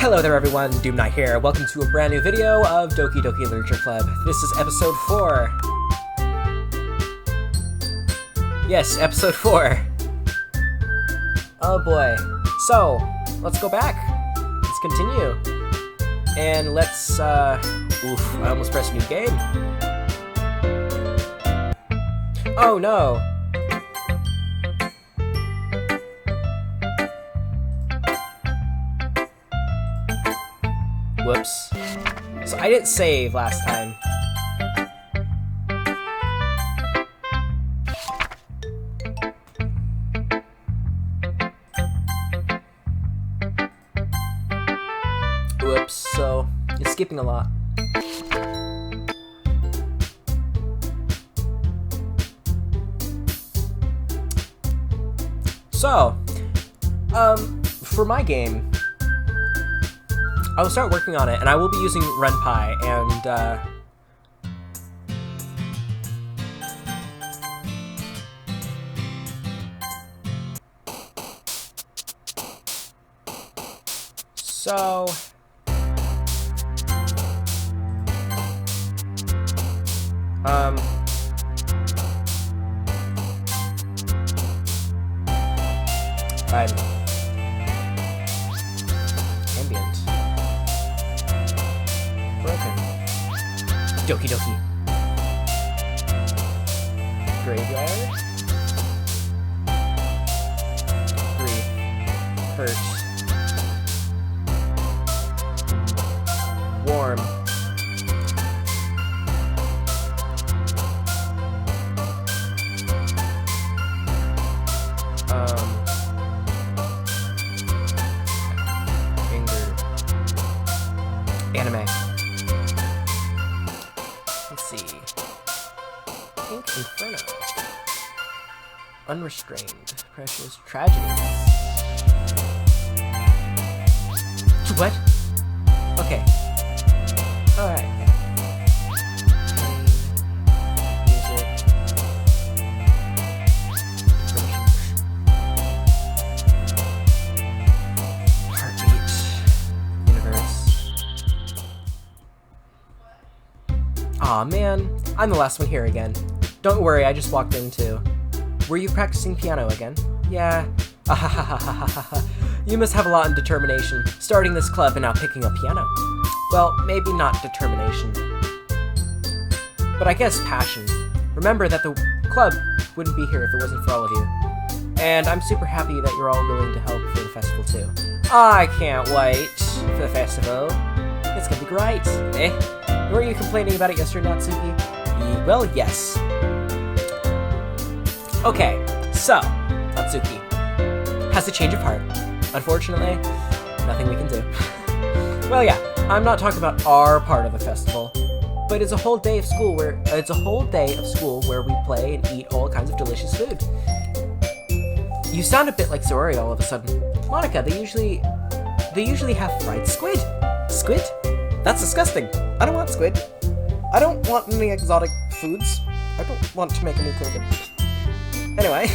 Hello there everyone, Doom Knight here. Welcome to a brand new video of Doki Literature Club. This is episode 4. Yes, episode 4. Oh boy. So, let's go back. Let's continue. And let's, oof, I almost pressed new game. Oh no. Whoops. So I didn't save last time. Whoops, so it's skipping a lot. So, for my game, I will start working on it, and I will be using RunPy, and, so, ambient. Broken. Doki Doki. Graveyard. Grief. Hurt. Warm. Anime. Let's see. Pink Inferno. Unrestrained. Precious. Tragedy. What? Okay. Alright. Music. Heartbeat. Universe. Aw, man. I'm the last one here again. Don't worry, I just walked in too. Were you practicing piano again? Yeah. You must have a lot of determination, starting this club and now picking up piano. Well, maybe not determination, but I guess passion. Remember that the club wouldn't be here if it wasn't for all of you. And I'm super happy that you're all willing to help for the festival too. I can't wait for the festival. It's gonna be great, eh? Weren't you complaining about it yesterday, Natsuki? Well, yes. Okay, so, Natsuki has a change of heart. Unfortunately, nothing we can do. Well, yeah, I'm not talking about our part of the festival, but it's a whole day of school where we play and eat all kinds of delicious food. You sound a bit like Sorori all of a sudden. Monica, they usually have fried squid. Squid? That's disgusting. I don't want squid. I don't want any exotic foods. I don't want to make a new cooking. Anyway,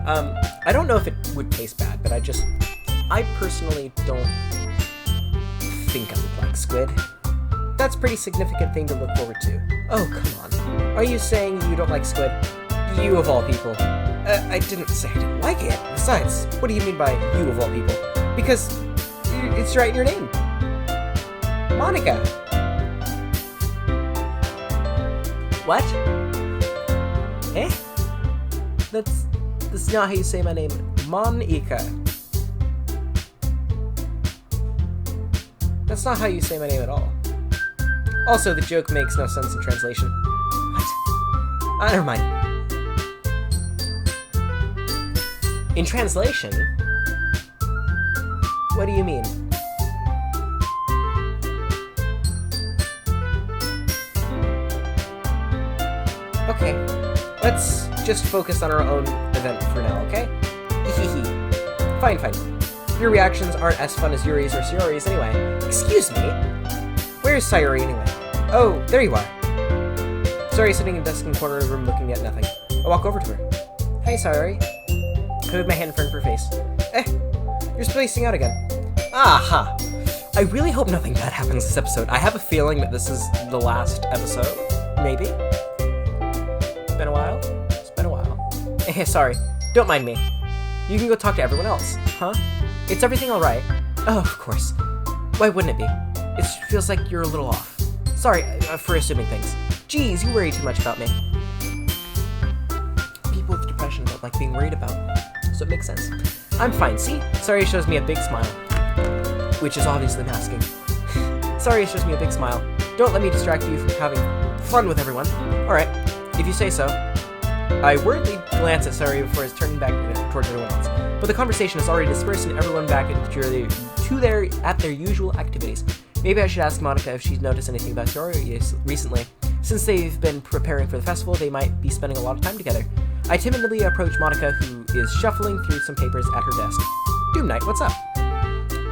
I don't know if it would taste bad, but I personally don't think I would like squid. That's a pretty significant thing to look forward to. Oh, come on. Are you saying you don't like squid? You of all people. I didn't say I didn't like it. Besides, what do you mean by you of all people? Because it's right in your name. Monica. What? Eh? That's not how you say my name. Monica. That's not how you say my name at all. Also, the joke makes no sense in translation. What? Never mind. In translation? What do you mean? Okay, let's just focus on our own event for now, okay? Fine. Your reactions aren't as fun as Yuri's or Sayori's anyway. Excuse me? Where's Sayori anyway? Oh, there you are. Sayori sitting in the desk in the corner of the room looking at nothing. I walk over to her. Hey, Sayori. I move my hand in front of her face. You're spacing out again. Aha! I really hope nothing bad happens this episode. I have a feeling that this is the last episode. Maybe? It's been a while? It's been a while. Eh, sorry. Don't mind me. You can go talk to everyone else. Huh? Is everything alright? Oh, of course. Why wouldn't it be? It feels like you're a little off. Sorry for assuming things. Geez, you worry too much about me. People with depression don't like being worried about, so it makes sense. I'm fine, see? Sorry shows me a big smile. Which is obviously masking. Sorry shows me a big smile. Don't let me distract you from having fun with everyone. Alright, if you say so. I worriedly glance at Sari before it's turning back towards everyone else. But the conversation is already dispersed and everyone back into their usual activities. Maybe I should ask Monica if she's noticed anything about Sari recently. Since they've been preparing for the festival, they might be spending a lot of time together. I timidly approach Monica, who is shuffling through some papers at her desk. Doom Knight, what's up?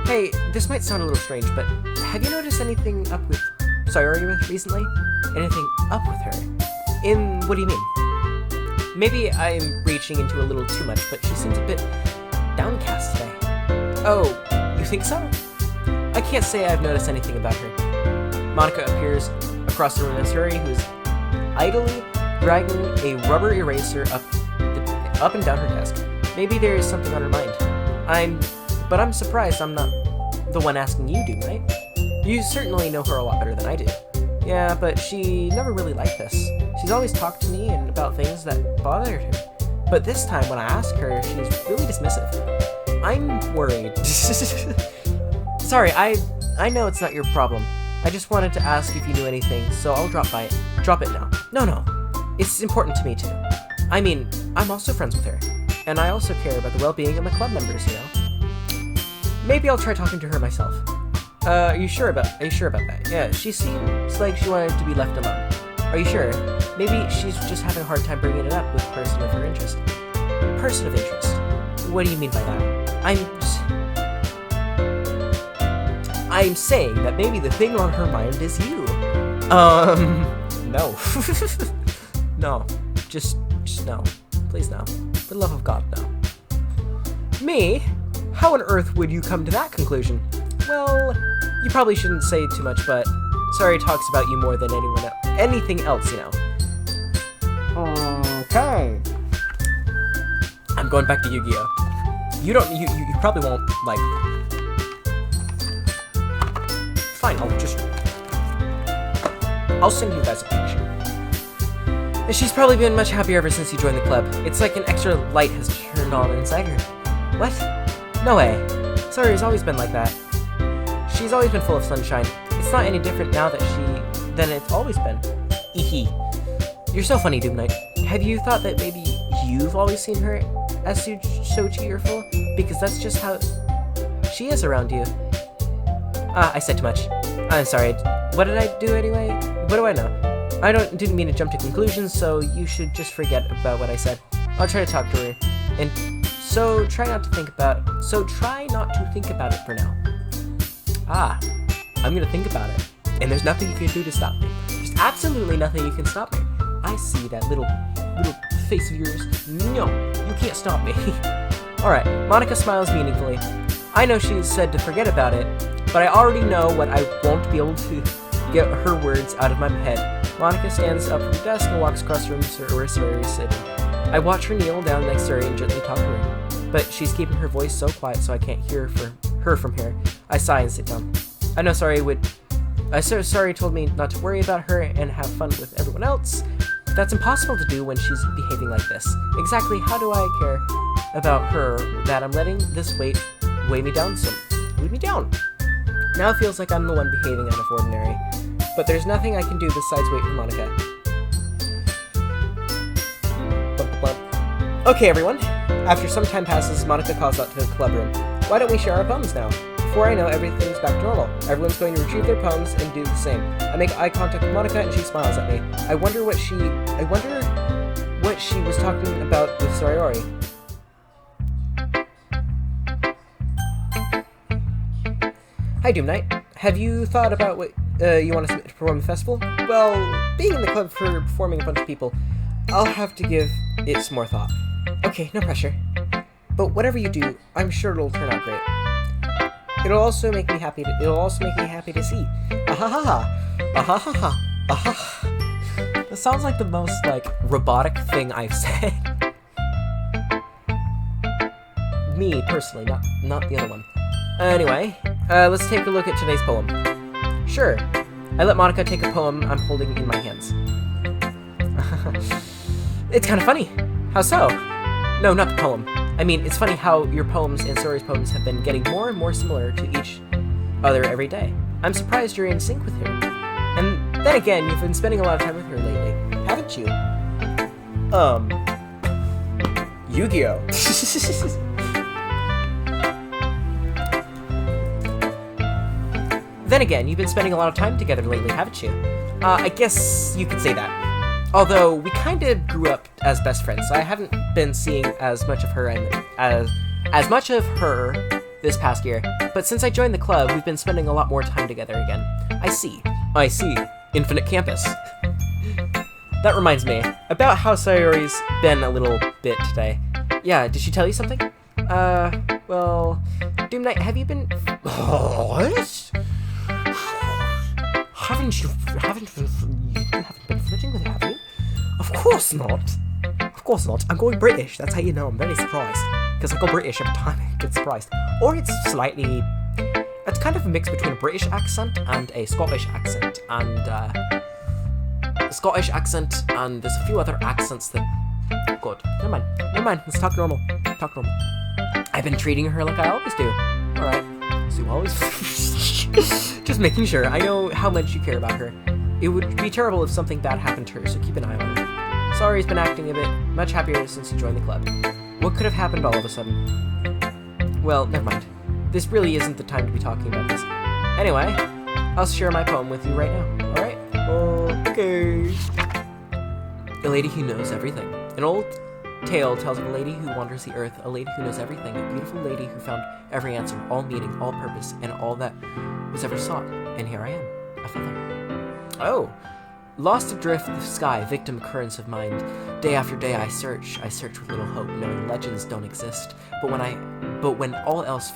Hey, this might sound a little strange, but have you noticed anything up with Sayori recently? Anything up with her? What do you mean? Maybe I'm reaching into a little too much, but she seems a bit downcast today. Oh, you think so? I can't say I've noticed anything about her. Monica appears across the room as Sayori, who is idly dragging a rubber eraser up and down her desk. Maybe there is something on her mind. But I'm surprised I'm not the one asking you, Doom Knight. You certainly know her a lot better than I do. Yeah, but she never really liked this. She's always talked to me and about things that bothered her. But this time, when I ask her, she's really dismissive. I'm worried. Sorry, I know it's not your problem. I just wanted to ask if you knew anything, so I'll drop it now. No. It's important to me, too. I mean, I'm also friends with her. And I also care about the well-being of my club members, you know? Maybe I'll try talking to her myself. Are you sure about that? Yeah, she seems like she wanted to be left alone. Are you sure? Maybe she's just having a hard time bringing it up with a person of her interest. Person of interest? What do you mean by that? I'm saying that maybe the thing on her mind is you. No. No. Just no. Please no. For the love of God, no. Me? How on earth would you come to that conclusion? Well, you probably shouldn't say too much, but Sari talks about you more than anything else, you know. Okay. I'm going back to Yu-Gi-Oh. You probably won't, like... Fine, I'll send you guys a picture. And she's probably been much happier ever since you joined the club. It's like an extra light has turned on inside her. What? No way. Sari's always been like that. She's always been full of sunshine. It's not any different now than it's always been. Eehee. You're so funny, Doom Knight. Have you thought that maybe you've always seen her as so cheerful? Because that's just how she is around you. I said too much. I'm sorry. What did I do anyway? What do I know? I didn't mean to jump to conclusions, so you should just forget about what I said. I'll try to talk to her. And so try not to think about it for now. I'm gonna think about it. And there's nothing you can do to stop me. There's absolutely nothing you can stop me. I see that little face of yours. No, you can't stop me. Alright, Monica smiles meaningfully. I know she said to forget about it, but I already know what I won't be able to get her words out of my head. Monica stands up from the desk and walks across the room to where Sari is sitting. I watch her kneel down next to Sari and gently talk to her, but she's keeping her voice so quiet so I can't hear her from here. I sigh and sit down. I know Sari told me not to worry about her and have fun with everyone else. That's impossible to do when she's behaving like this. Exactly how do I care about her that I'm letting this weigh me down? Now it feels like I'm the one behaving out of ordinary. But there's nothing I can do besides wait for Monica. Okay, everyone. After some time passes, Monica calls out to the club room. Why don't we share our poems now? Before I know, everything's back to normal. Everyone's going to retrieve their poems and do the same. I make eye contact with Monica and she smiles at me. I wonder what she was talking about with Sayori. Hi, Doom Knight. Have you thought about what you want to submit to perform the festival? Well, being in the club for performing a bunch of people, I'll have to give it some more thought. Okay, no pressure. But whatever you do, I'm sure it'll turn out great. It'll also make me happy to see. Ahaha. Ahaha. Aha. That sounds like the most, like, robotic thing I've said. Me, personally, not the other one. Anyway, let's take a look at today's poem. Sure. I let Monica take a poem I'm holding in my hands. It's kind of funny. How so? No, not the poem. I mean, it's funny how your poems and Saori's poems have been getting more and more similar to each other every day. I'm surprised you're in sync with her. And then again, you've been spending a lot of time with her lately, haven't you? Yu-Gi-Oh! Then again, you've been spending a lot of time together lately, haven't you? I guess you could say that. Although, we kind of grew up as best friends, so I haven't been seeing as much of her this past year. But since I joined the club, we've been spending a lot more time together again. I see. Infinite Campus. That reminds me, about how Sayori's been a little bit today. Yeah, did she tell you something? Well, Doom Knight, have you been... What? You haven't been flirting with her, have you? Of course not. Of course not. I'm going British. That's how you know I'm very surprised. Because I go British every time I get surprised. Or it's slightly... It's kind of a mix between a British accent and a Scottish accent. And, there's a few other accents that... God. Never mind. Let's talk normal. I've been treating her like I always do. Alright. So always... Just making sure. I know how much you care about her. It would be terrible if something bad happened to her, so keep an eye on her. Sorry's been acting a bit much happier since you joined the club. What could have happened all of a sudden? Well, never mind. This really isn't the time to be talking about this. Anyway, I'll share my poem with you right now, alright? Okay. A lady who knows everything. An old tale tells of a lady who wanders the earth, a lady who knows everything, a beautiful lady who found every answer, all meaning, all purpose, and all that was ever sought. And here I am, a feather. Oh! Lost adrift the sky, victim currents of mind. Day after day I search with little hope, knowing legends don't exist. But when all else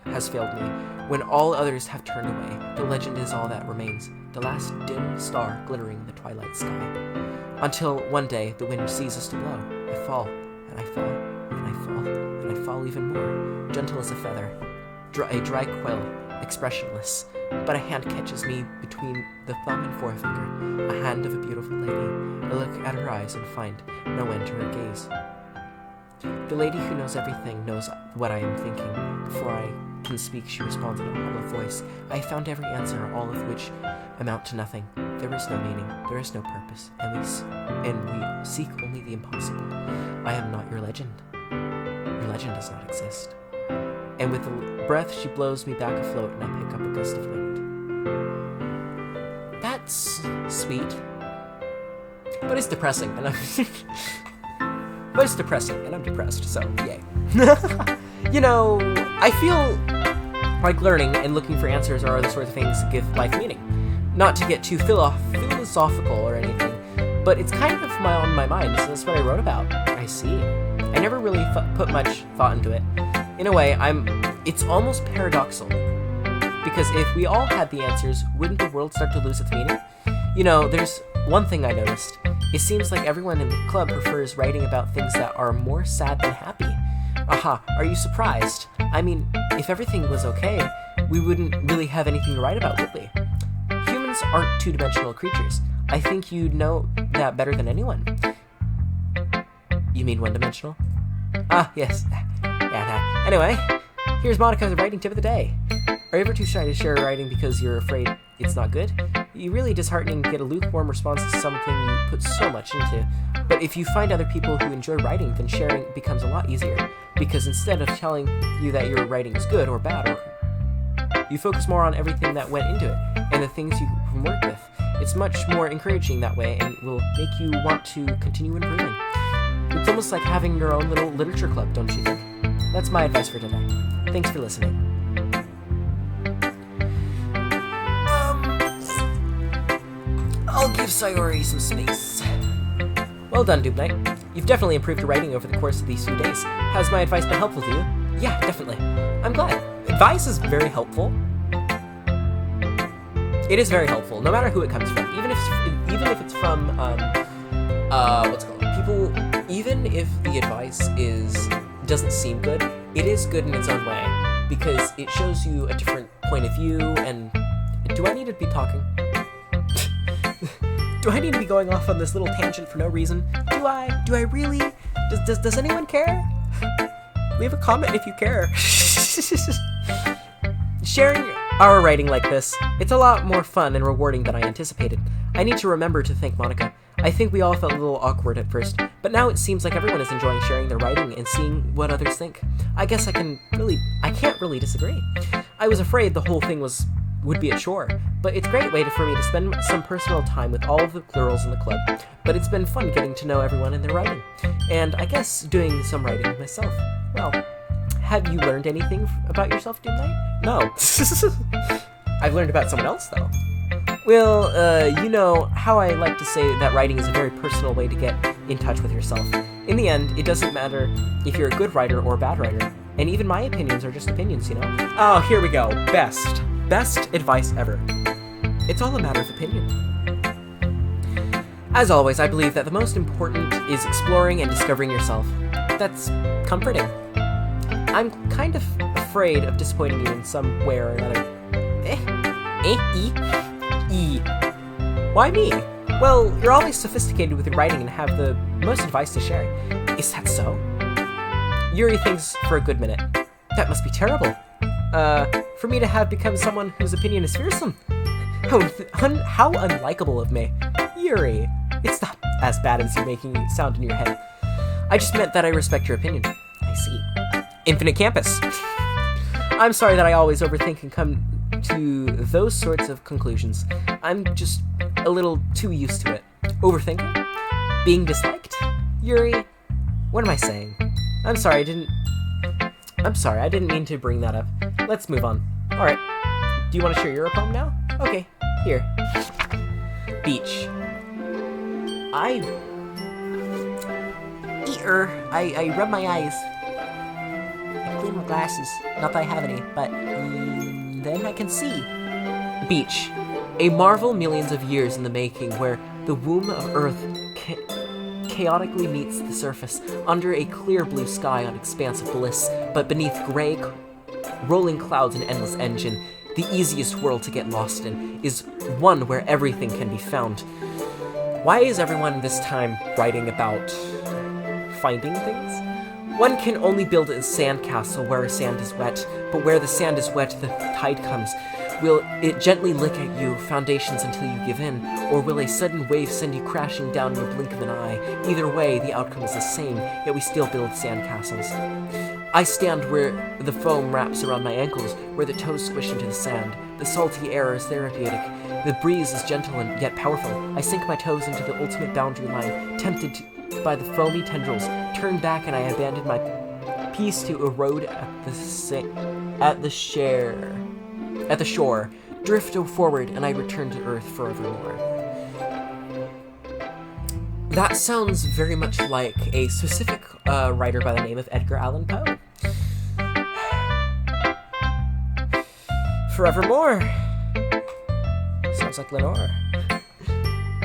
has failed me, when all others have turned away, the legend is all that remains, the last dim star glittering in the twilight sky. Until one day the wind ceases to blow. I fall, and I fall, and I fall, and I fall even more, gentle as a feather, a dry quill, expressionless. But a hand catches me between the thumb and forefinger, a hand of a beautiful lady. I look at her eyes and find no end to her gaze. The lady who knows everything knows what I am thinking. Before I can speak, she responds in a hollow voice. I have found every answer, all of which amount to nothing. There is no meaning, there is no purpose, and we seek only the impossible. I am not your legend. Your legend does not exist. And with a breath, she blows me back afloat, and I pick up a gust of wind. That's sweet. But it's depressing, and I'm depressed, so yay. You know, I feel like learning and looking for answers are the sort of things that give life meaning. Not to get too philosophical or anything, but it's kind of on my mind, so that's what I wrote about. I see. I never really put much thought into it. In a way, it's almost paradoxical. Because if we all had the answers, wouldn't the world start to lose its meaning? You know, there's one thing I noticed. It seems like everyone in the club prefers writing about things that are more sad than happy. Aha, are you surprised? I mean, if everything was okay, we wouldn't really have anything to write about, would we? Humans aren't two-dimensional creatures. I think you'd know that better than anyone. You mean one-dimensional? Ah, yes. Yeah. Anyway, here's Monica's writing tip of the day. Are you ever too shy to share writing because you're afraid it's not good? You're really disheartening to get a lukewarm response to something you put so much into. But if you find other people who enjoy writing, then sharing becomes a lot easier. Because instead of telling you that your writing is good or bad, you focus more on everything that went into it and the things you can work with. It's much more encouraging that way and will make you want to continue improving. It's almost like having your own little literature club, don't you think? That's my advice for today. Thanks for listening. I'll give Sayori some space. Well done, Doom Knight. You've definitely improved your writing over the course of these few days. Has my advice been helpful to you? Yeah, definitely. I'm glad. Advice is very helpful. It is very helpful, no matter who it comes from. Even if it's from what's it called? People. Even if the advice doesn't seem good, it is good in its own way because it shows you a different point of view. And do I need to be talking? Do I need to be going off on this little tangent for no reason? Do I really? Does anyone care? Leave a comment if you care. Sharing our writing like this, it's a lot more fun and rewarding than I anticipated. I need to remember to thank Monica. I think we all felt a little awkward at first, but now it seems like everyone is enjoying sharing their writing and seeing what others think. I guess I can't really disagree. I was afraid the whole thing would be a chore, but it's a great way for me to spend some personal time with all of the girls in the club. But it's been fun getting to know everyone and their writing, and I guess doing some writing myself. Well, have you learned anything about yourself, Doomknight? No. I've learned about someone else, though. Well, you know how I like to say that writing is a very personal way to get in touch with yourself. In the end, it doesn't matter if you're a good writer or a bad writer, and even my opinions are just opinions, you know? Oh, here we go. Best advice ever. It's all a matter of opinion. As always, I believe that the most important is exploring and discovering yourself. That's comforting. I'm kind of afraid of disappointing you in some way or another. Why me? Well, you're always sophisticated with your writing and have the most advice to share. Is that so? Yuri thinks for a good minute. That must be terrible. For me to have become someone whose opinion is fearsome. How unlikable of me. Yuri, it's not as bad as you're making it sound in your head. I just meant that I respect your opinion. I see. Infinite Campus. I'm sorry that I always overthink and come to those sorts of conclusions. I'm just a little too used to it. Overthinking? Being disliked? Yuri, what am I saying? I'm sorry, I didn't mean to bring that up. Let's move on. Alright. Do you want to share your poem now? Okay, here. Beach. I rub my eyes. I clean my glasses. Not that I have any, but then I can see. Beach. A marvel millions of years in the making, where the womb of Earth chaotically meets the surface, under a clear blue sky on expanse of bliss, but beneath gray, rolling clouds and endless engine, the easiest world to get lost in is one where everything can be found. Why is everyone this time writing about finding things? One can only build a sandcastle where sand is wet, but where the sand is wet, the tide comes. Will it gently lick at you foundations until you give in, or will a sudden wave send you crashing down in the blink of an eye? Either way, the outcome is the same, yet we still build sandcastles. I stand where the foam wraps around my ankles, where the toes squish into the sand. The salty air is therapeutic. The breeze is gentle and yet powerful. I sink my toes into the ultimate boundary line, tempted by the foamy tendrils, turn back and I abandon my peace to erode at the shore, drift forward, and I return to Earth forevermore. That sounds very much like a specific writer by the name of Edgar Allan Poe. Forevermore. Sounds like Lenore.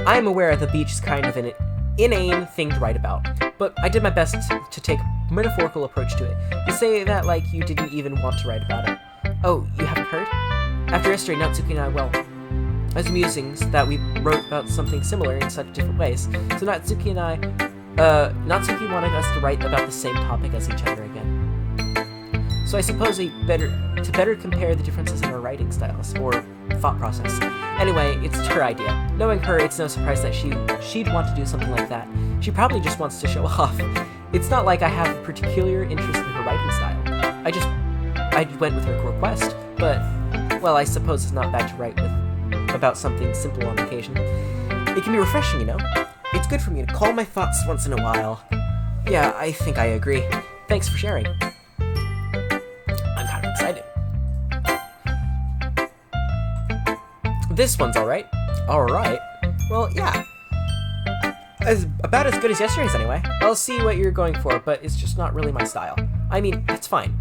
I am aware the beach is kind of an inane thing to write about, but I did my best to take a metaphorical approach to it. You say that like you didn't even want to write about it. Oh, you haven't heard? After yesterday, Natsuki and I, well, as musings that we wrote about something similar in such different ways. So Natsuki wanted us to write about the same topic as each other again. So I suppose to better compare the differences in our writing styles, or thought process. Anyway, it's her idea. Knowing her, it's no surprise that she'd want to do something like that. She probably just wants to show off. It's not like I have a particular interest in her writing style. I went with her request, but, well, I suppose it's not bad to write about something simple on occasion. It can be refreshing, you know? It's good for me to call my thoughts once in a while. Yeah, I think I agree. Thanks for sharing. I'm kind of excited. This one's alright. Alright. Well, yeah. About as good as yesterday's anyway. I'll see what you're going for, but it's just not really my style. I mean, it's fine.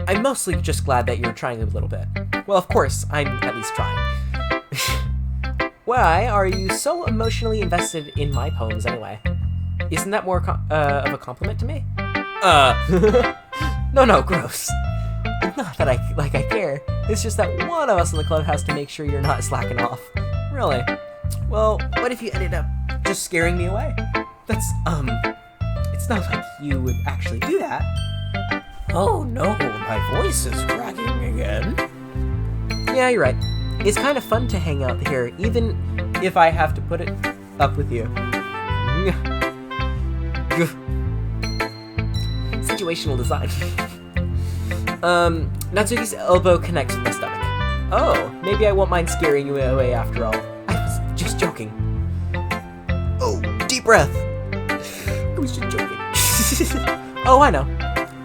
I'm mostly just glad that you're trying a little bit. Well, of course, I'm at least trying. Why are you so emotionally invested in my poems anyway? Isn't that more of a compliment to me? No, gross. Not that I care. It's just that one of us in the club has to make sure you're not slacking off. Really? Well, what if you ended up just scaring me away? That's, it's not like you would actually do that. Oh no, my voice is cracking again. Yeah, you're right. It's kind of fun to hang out here, even if I have to put it up with you. Situational design. Natsuki's elbow connects with my stomach. Oh, maybe I won't mind scaring you away after all. I was just joking. Oh, deep breath. I was just joking. Oh, I know.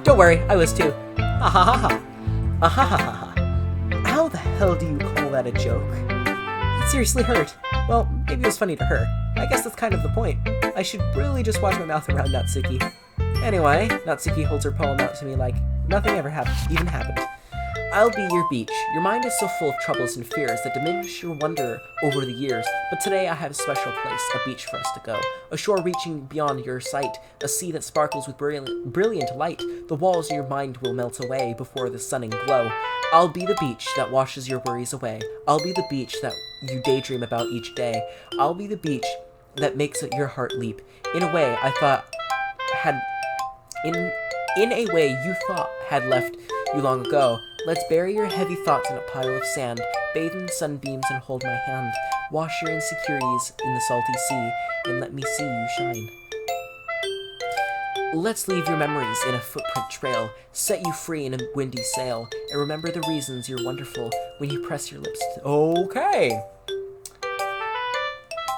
Don't worry, I was too. Ha ha ha ha. Ah ha ha ha ha. How the hell do you call that a joke? It seriously hurt. Well, maybe it was funny to her. I guess that's kind of the point. I should really just watch my mouth around Natsuki. Anyway, Natsuki holds her poem out to me like nothing ever even happened. I'll be your beach. Your mind is so full of troubles and fears that diminish your wonder over the years, but today I have a special place, a beach for us to go. A shore reaching beyond your sight, a sea that sparkles with brilliant light. The walls of your mind will melt away before the sun and glow. I'll be the beach that washes your worries away. I'll be the beach that you daydream about each day. I'll be the beach that makes your heart leap. In a way I thought had... In a way you thought had left you long ago. Let's bury your heavy thoughts in a pile of sand, bathe in sunbeams and hold my hand, wash your insecurities in the salty sea, and let me see you shine. Let's leave your memories in a footprint trail, set you free in a windy sail, and remember the reasons you're wonderful when you press your lips to... Okay!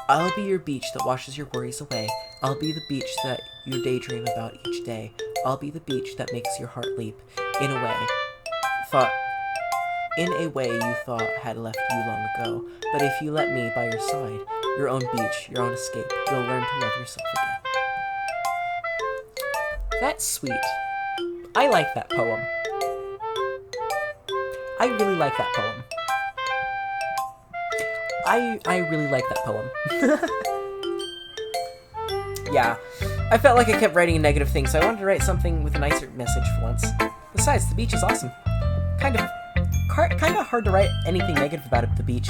I'll be your beach that washes your worries away. I'll be the beach that you daydream about each day. I'll be the beach that makes your heart leap. In a way you thought had left you long ago. But if you let me by your side, your own beach, your own escape, you'll learn to love yourself again. That's sweet. I like that poem. I really like that poem. I really like that poem. Yeah, I felt like I kept writing negative things, so I wanted to write something with a nicer message for once. Besides, the beach is awesome. Kind of hard to write anything negative about it at the beach.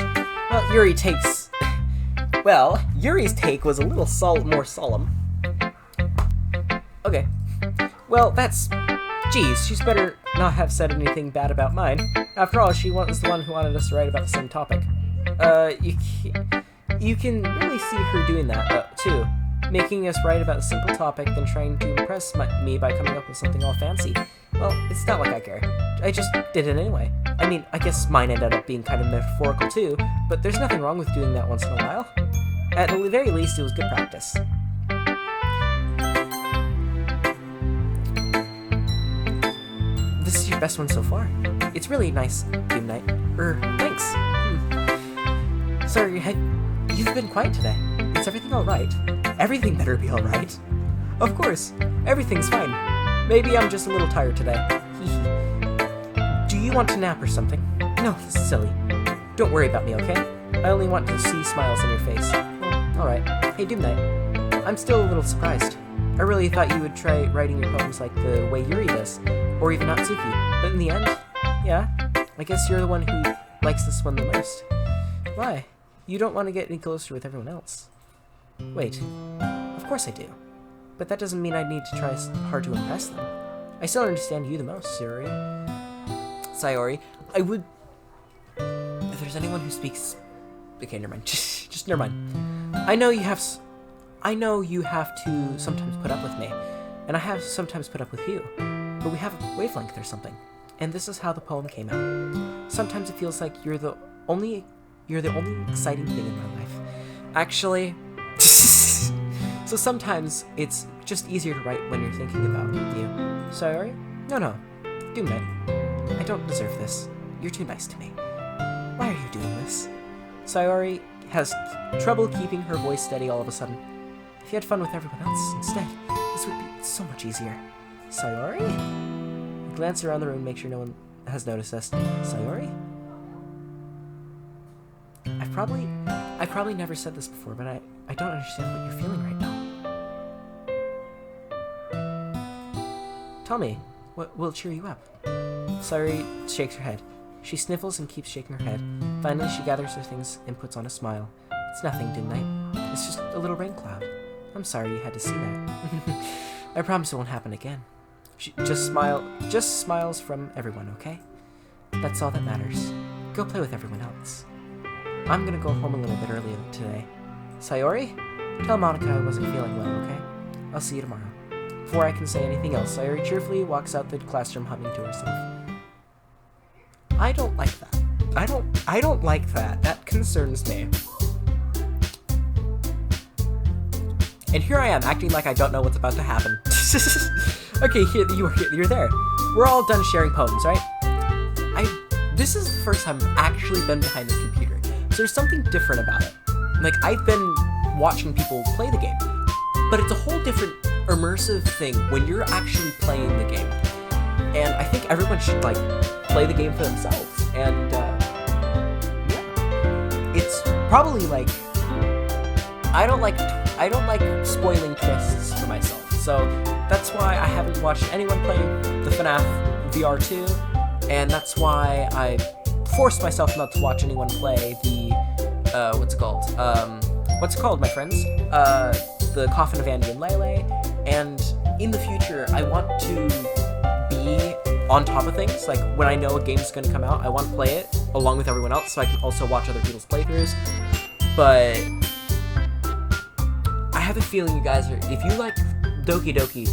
Well, Yuri's take was a little more solemn. Okay. Well, geez, she's better not have said anything bad about mine. After all, she was the one who wanted us to write about the same topic. You can really see her doing that, too. Making us write about a simple topic, then trying to impress me by coming up with something all fancy. Well, it's not like I care. I just did it anyway. I mean, I guess mine ended up being kind of metaphorical too, but there's nothing wrong with doing that once in a while. At the very least, it was good practice. This is your best one so far. It's really nice, Doom Knight. Thanks. Sorry, you've been quiet today. Is everything alright? Everything better be alright. Of course, everything's fine. Maybe I'm just a little tired today. Do you want to nap or something? No, this is silly. Don't worry about me, okay? I only want to see smiles on your face. Well, alright. Hey, Doom Knight. I'm still a little surprised. I really thought you would try writing your poems like the way Yuri does, or even Natsuki. But in the end, yeah, I guess you're the one who likes this one the most. Why? You don't want to get any closer with everyone else. Wait, of course I do. But that doesn't mean I need to try hard to impress them. I still understand you the most, Sayori. I would... If there's anyone who speaks... Okay, never mind. Just never mind. I know you have to sometimes put up with me, and I have sometimes put up with you. But we have a wavelength or something. And this is how the poem came out. Sometimes it feels like you're the only exciting thing in my life. Actually... So sometimes it's just easier to write when you're thinking about you. Sayori? No. Doom Knight. I don't deserve this. You're too nice to me. Why are you doing this? Sayori has trouble keeping her voice steady all of a sudden. If you had fun with everyone else instead, this would be so much easier. Sayori? I glance around the room, make sure no one has noticed us. Sayori? I've probably never said this before, but I don't understand what you're feeling right now. Tell me, what will cheer you up? Sayori shakes her head. She sniffles and keeps shaking her head. Finally, she gathers her things and puts on a smile. It's nothing, didn't I? It's just a little rain cloud. I'm sorry you had to see that. I promise it won't happen again. She just smiles from everyone, okay? That's all that matters. Go play with everyone else. I'm gonna go home a little bit earlier today. Sayori? Tell Monica I wasn't feeling well, okay? I'll see you tomorrow. Before I can say anything else, Sayori cheerfully walks out the classroom humming to herself. I don't like that. I don't like that. That concerns me. And here I am, acting like I don't know what's about to happen. Okay, you're there. We're all done sharing poems, right? This is the first time I've actually been behind the computer, so there's something different about it. Like, I've been watching people play the game, but it's a whole different immersive thing when you're actually playing the game. And I think everyone should, like, play the game for themselves. And, yeah. It's probably, like, I don't like spoiling twists for myself. So that's why I haven't watched anyone play the FNAF VR 2, and that's why I forced myself not to watch anyone play the, what's it called, my friends? The Coffin of Andy and Lele. And in the future, I want to be on top of things. Like, when I know a game's gonna come out, I want to play it along with everyone else so I can also watch other people's playthroughs. But I have a feeling you guys are, if you like Doki Doki,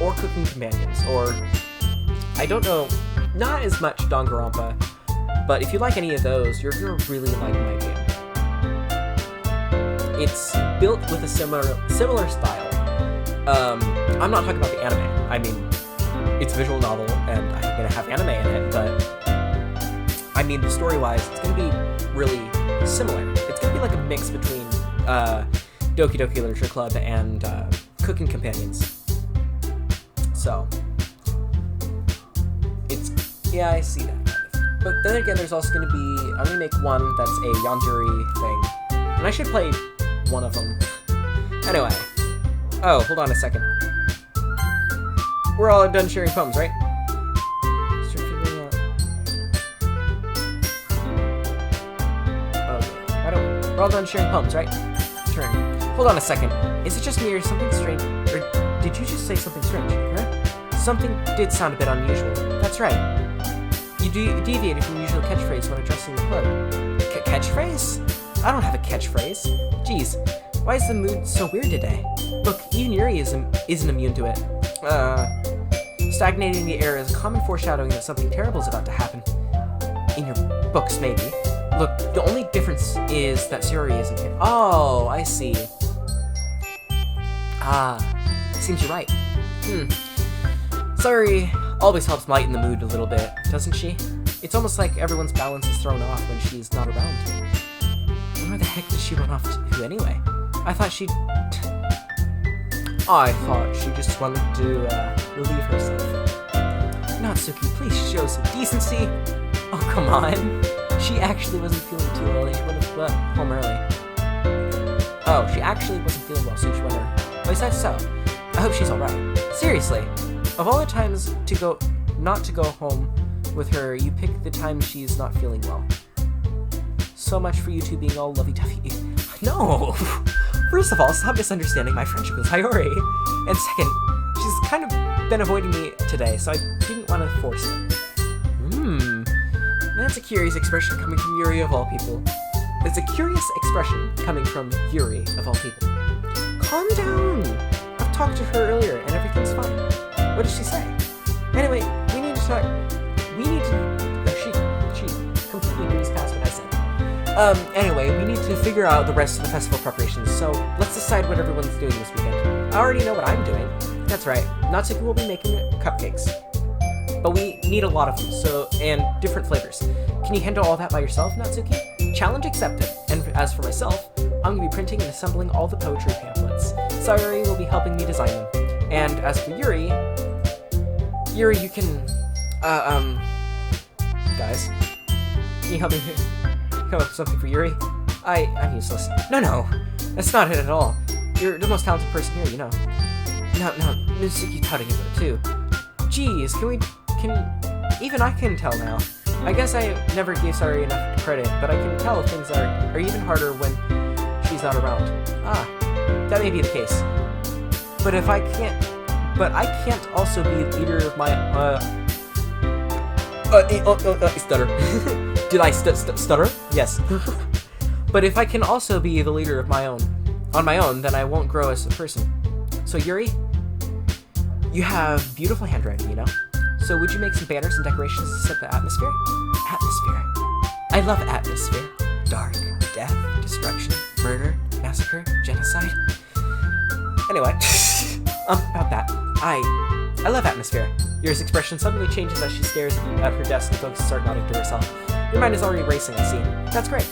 or Cooking Companions, or, I don't know, not as much Danganronpa, but if you like any of those, you're gonna really like my game. It's built with a similar style. I'm not talking about the anime. I mean, it's a visual novel, and I'm gonna have anime in it, but I mean, story-wise, it's gonna be really similar. It's gonna be like a mix between Doki Doki Literature Club and Cooking Companions. So, yeah, I see that. But then again, there's also gonna be, I'm gonna make one that's a Yandere thing, and I should play one of them. Anyway. Oh, hold on a second. We're all done sharing poems, right? Okay. We're all done sharing poems, right? Turn. Hold on a second. Is it just me or something strange? Or did you just say something strange, correct? Something did sound a bit unusual. That's right. You deviated from the usual catchphrase when addressing the club. Catchphrase? I don't have a catchphrase. Jeez, why is the mood so weird today? Look, even Yuri isn't immune to it. Stagnating the air is a common foreshadowing that something terrible is about to happen. In your books, maybe. Look, the only difference is that Sayori isn't here. Oh, I see. Seems you're right. Sayori always helps lighten the mood a little bit, doesn't she? It's almost like everyone's balance is thrown off when she's not around. Where the heck did she run off to anyway? I thought she just wanted to relieve herself. Natsuki, please show some decency. Oh, come on. She actually wasn't feeling too well. She would have went home early. Oh, she actually wasn't feeling well, so she went early. At least that's so. I hope she's alright. Seriously, of all the times not to go home with her, you pick the time she's not feeling well. So much for you two being all lovey-dovey. No! First of all, stop misunderstanding my friendship with Sayori. And second, she's kind of been avoiding me today, so I didn't want to force it. That's a curious expression coming from Yuri of all people. It's a curious expression coming from Yuri of all people. Calm down! I've talked to her earlier, and everything's fine. What did she say? Anyway, we need to talk. She completely breezed past what I said. Anyway, we need to figure out the rest of the festival preparations, so let's decide what everyone's doing this weekend. I already know what I'm doing. That's right, Natsuki will be making cupcakes. But we need a lot of them, and different flavors. Can you handle all that by yourself, Natsuki? Challenge accepted. And as for myself, I'm going to be printing and assembling all the poetry pamphlets. Sayori will be helping me design them. And as for Yuri, you can, guys, can you help me come up with something for Yuri? I'm useless. No, that's not it at all. You're the most talented person here, you know. No, Mitsuki's touting about it too. Jeez, even I can tell now. I guess I never gave Sayori enough credit, but I can tell things are even harder when she's not around. That may be the case. But I can't also be leader of my, stutter. Did I stutter? Yes. But if I can also be the leader of on my own, then I won't grow as a person. So Yuri, you have beautiful handwriting, you know? So would you make some banners and decorations to set the atmosphere? Atmosphere. I love atmosphere. Dark, death, destruction, murder, massacre, genocide. Anyway, about that. I love atmosphere. Yuri's expression suddenly changes as she stares at her desk and focuses start nodding to herself. Your mind is already racing, I see. That's great.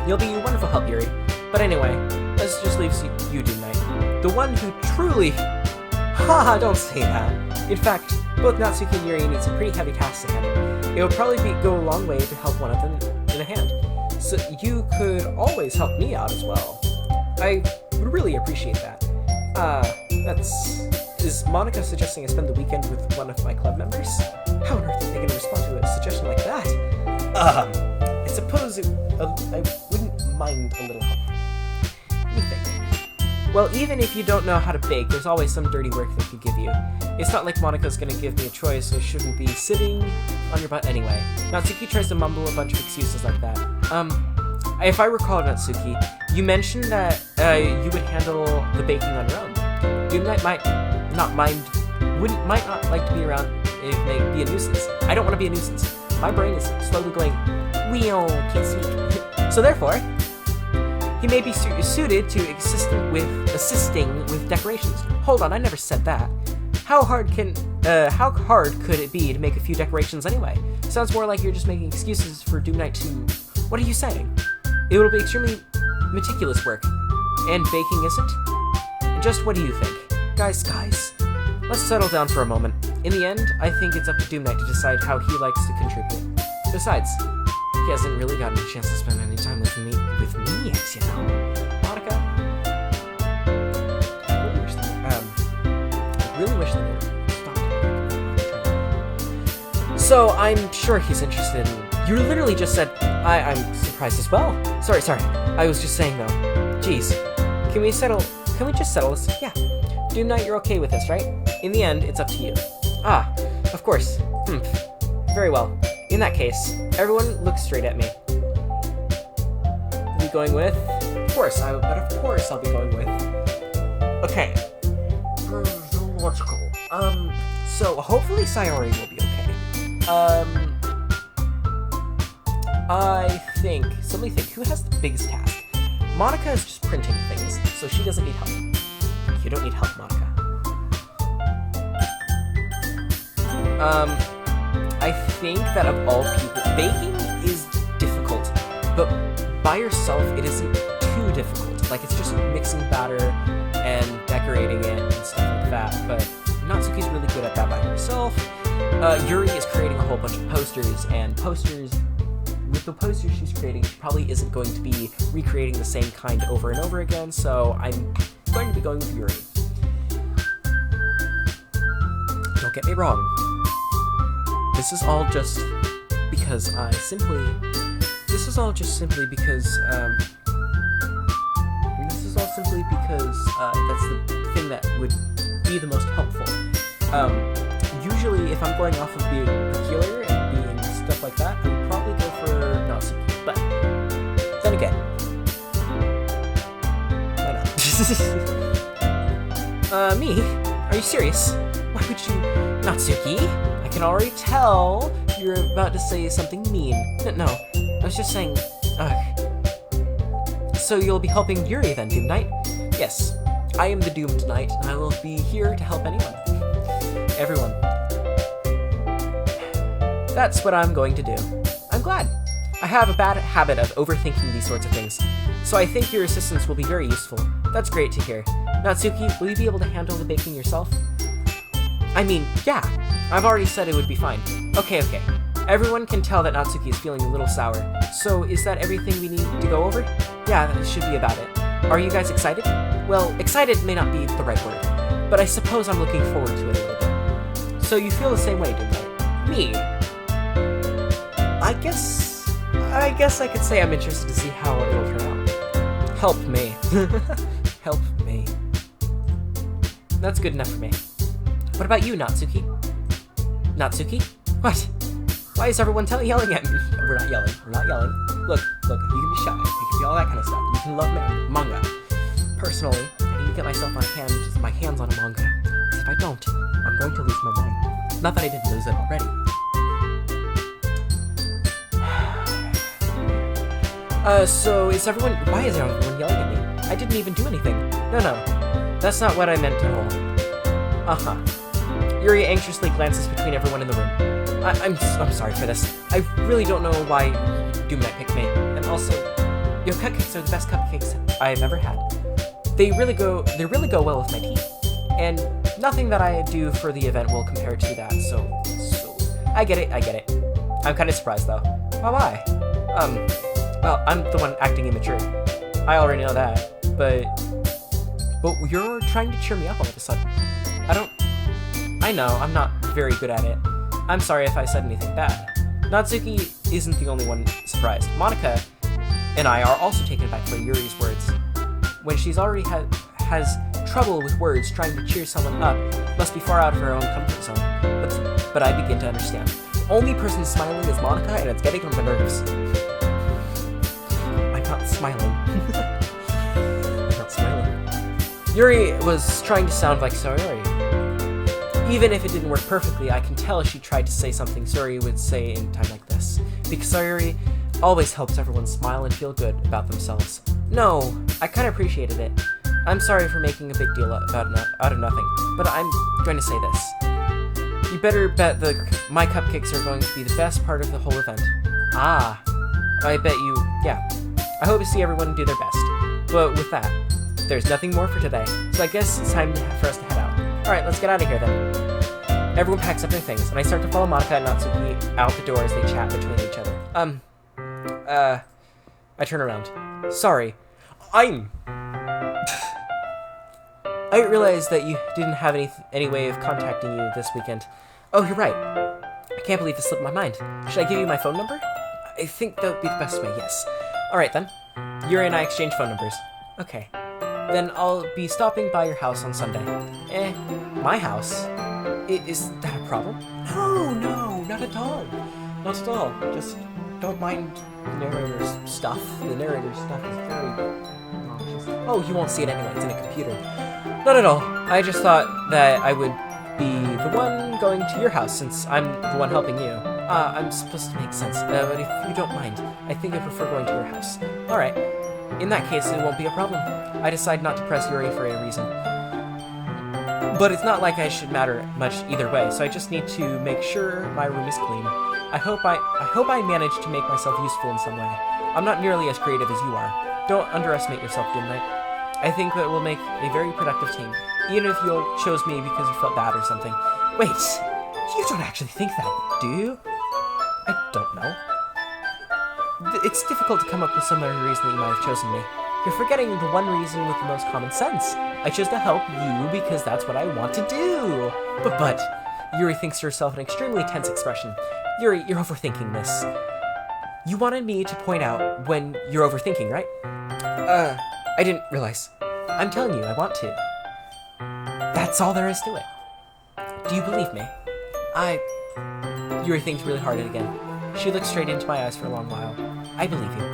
You'll be a wonderful help, Yuri. But anyway, let's just leave you, Doom Knight. The one who truly... Haha, don't say that. In fact, both Natsuki and Yuri need some pretty heavy tasks to handle. It would probably go a long way to help one of them in a hand. So you could always help me out as well. I would really appreciate that. Is Monica suggesting I spend the weekend with one of my club members? How on earth are they going to respond to a suggestion like that? I suppose I wouldn't mind a little help. Let me think. Well, even if you don't know how to bake, there's always some dirty work they could give you. It's not like Monica's going to give me a choice, so I shouldn't be sitting on your butt anyway. Natsuki tries to mumble a bunch of excuses like that. If I recall, Natsuki, you mentioned that you would handle the baking on your own. Doom Knight might not like to be around if may be a nuisance. I don't want to be a nuisance. My brain is slowly going, can't speak. So therefore, he may be suited to assisting with decorations. Hold on, I never said that. How hard could it be to make a few decorations anyway? Sounds more like you're just making excuses for Doom Knight to... What are you saying? It will be extremely meticulous work. And baking isn't? Just what do you think? Guys, let's settle down for a moment. In the end, I think it's up to Doom Knight to decide how he likes to contribute. Besides, he hasn't really gotten a chance to spend any time with me yet, you know. Monica? I really wish they would stop. So, I'm sure he's interested in... You literally just said, I'm surprised as well. Sorry. I was just saying, though. Jeez. Can we just settle this? Yeah. Doom Knight, you're okay with this, right? In the end, it's up to you. Of course. Very well. In that case, everyone look straight at me. Are you going with? Of course, I'll be going with. Okay. Logical. So hopefully Sayori will be okay. Let me think, who has the biggest task? Monica is just printing things, so she doesn't need help. You don't need help, Monica. I think that of all people, baking is difficult, but by yourself, it isn't too difficult. Like, it's just mixing batter and decorating it and stuff like that, but Natsuki's really good at that by herself. Yuri is creating a whole bunch of posters, and with the posters she's creating, she probably isn't going to be recreating the same kind over and over again, so I'm going to be going with Yuri. Don't get me wrong. This is all just because that's the thing that would be the most helpful. Usually, if I'm going off of being peculiar and being stuff like that, I would probably go for Natsuki. But then again, why not? Me? Are you serious? Why would you, Natsuki? I can already tell you're about to say something mean. No, I was just saying. So you'll be helping Yuri then, Doom Knight? Yes, I am the Doomed Knight, and I will be here to help anyone. Everyone. That's what I'm going to do. I'm glad. I have a bad habit of overthinking these sorts of things, so I think your assistance will be very useful. That's great to hear. Natsuki, will you be able to handle the baking yourself? I mean, yeah. I've already said it would be fine. Okay. Everyone can tell that Natsuki is feeling a little sour. So is that everything we need to go over? Yeah, that should be about it. Are you guys excited? Well, excited may not be the right word, but I suppose I'm looking forward to it a little bit. So you feel the same way, don't you? Me? I guess I could say I'm interested to see how it'll turn out. Help me. Help me. That's good enough for me. What about you, Natsuki? Natsuki? What? Why is everyone yelling at me? We're not yelling. Look, you can be shy, you can be all that kind of stuff. You can love manga. Personally, I need to get myself my hands on a manga. Because if I don't, I'm going to lose my mind. Not that I didn't lose it already. So why is everyone yelling at me? I didn't even do anything. No, that's not what I meant at all. Yuri anxiously glances between everyone in the room. I'm sorry for this. I really don't know why you might pick me. And also, your cupcakes are the best cupcakes I've ever had. They really go well with my tea. And nothing that I do for the event will compare to that, so I get it. I'm kind of surprised though. Why? Well, I'm the one acting immature. I already know that, but you're trying to cheer me up all of a sudden. I know, I'm not very good at it. I'm sorry if I said anything bad. Natsuki isn't the only one surprised. Monica and I are also taken aback by Yuri's words. When she's already has trouble with words, trying to cheer someone up must be far out of her own comfort zone. But I begin to understand. The only person smiling is Monica, and it's getting on my nerves. I'm not smiling. I'm not smiling. Yuri was trying to sound like Sayori. Even if it didn't work perfectly, I can tell she tried to say something Sayori would say in time like this. Because Sayori always helps everyone smile and feel good about themselves. No, I kind of appreciated it. I'm sorry for making a big deal out of nothing, but I'm going to say this. You better bet my cupcakes are going to be the best part of the whole event. I bet you, yeah. I hope to see everyone do their best. But with that, there's nothing more for today, so I guess it's time for us to head out. Alright, let's get out of here then. Everyone packs up their things, and I start to follow Monica and Natsuki out the door as they chat between each other. I turn around. Sorry. I realized that you didn't have any way of contacting you this weekend. Oh, you're right. I can't believe this slipped my mind. Should I give you my phone number? I think that would be the best way, yes. Alright then. Yuri and I exchange phone numbers. Okay. Then I'll be stopping by your house on Sunday. My house? Is that a problem? No, not at all. Not at all. Just don't mind the narrator's stuff. The narrator's stuff is very obnoxious. Oh, you won't see it anyway. It's in a computer. Not at all. I just thought that I would be the one going to your house since I'm the one helping you. I'm supposed to make sense. But if you don't mind, I think I prefer going to your house. Alright. In that case, it won't be a problem. I decide not to press Yuri for a reason. But it's not like I should matter much either way, so I just need to make sure my room is clean. I hope I manage to make myself useful in some way. I'm not nearly as creative as you are. Don't underestimate yourself, Doomlight. I think that we'll make a very productive team, even if you chose me because you felt bad or something. Wait, you don't actually think that, do you? I don't know. It's difficult to come up with some other reason that you might have chosen me. You're forgetting the one reason with the most common sense. I chose to help you because that's what I want to do. But, Yuri thinks to herself an extremely tense expression. Yuri, you're overthinking this. You wanted me to point out when you're overthinking, right? I didn't realize. I'm telling you, I want to. That's all there is to it. Do you believe me? Yuri thinks really hard again. She looks straight into my eyes for a long while. I believe you.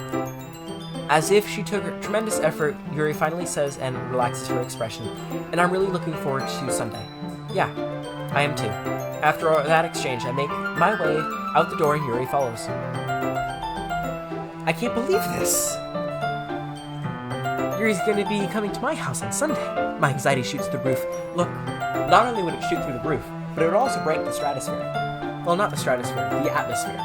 As if she took a tremendous effort, Yuri finally says and relaxes her expression, and I'm really looking forward to Sunday. Yeah, I am too. After that exchange, I make my way out the door and Yuri follows. I can't believe this! Yuri's gonna be coming to my house on Sunday. My anxiety shoots through the roof. Look, not only would it shoot through the roof, but it would also break the stratosphere. Well, not the stratosphere, the atmosphere.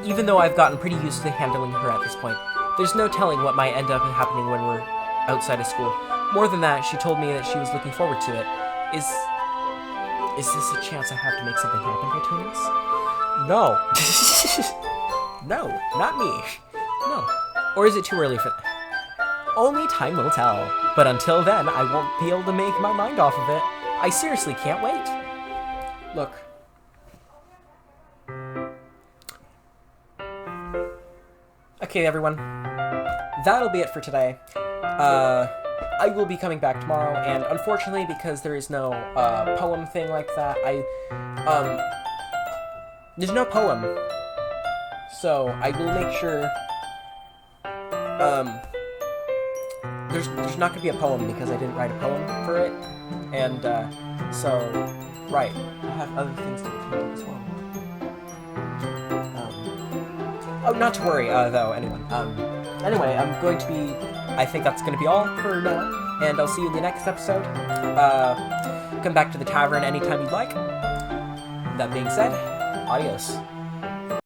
even though I've gotten pretty used to handling her at this point, there's no telling what might end up happening when we're outside of school. More than that, she told me that she was looking forward to it. Is this a chance I have to make something happen between us? No. No, not me. No. Or is it too early for that? Only time will tell. But until then, I won't be able to make my mind off of it. I seriously can't wait. Look. Okay, everyone. That'll be it for today. I will be coming back tomorrow, and unfortunately, because there is no poem thing like that, there's no poem. So I will make sure there's not gonna be a poem because I didn't write a poem for it, and so right, I have other things to do as well. Oh, not to worry, though, anyone. Anyway, I think that's gonna be all for now, and I'll see you in the next episode. Come back to the tavern anytime you'd like. That being said, adios.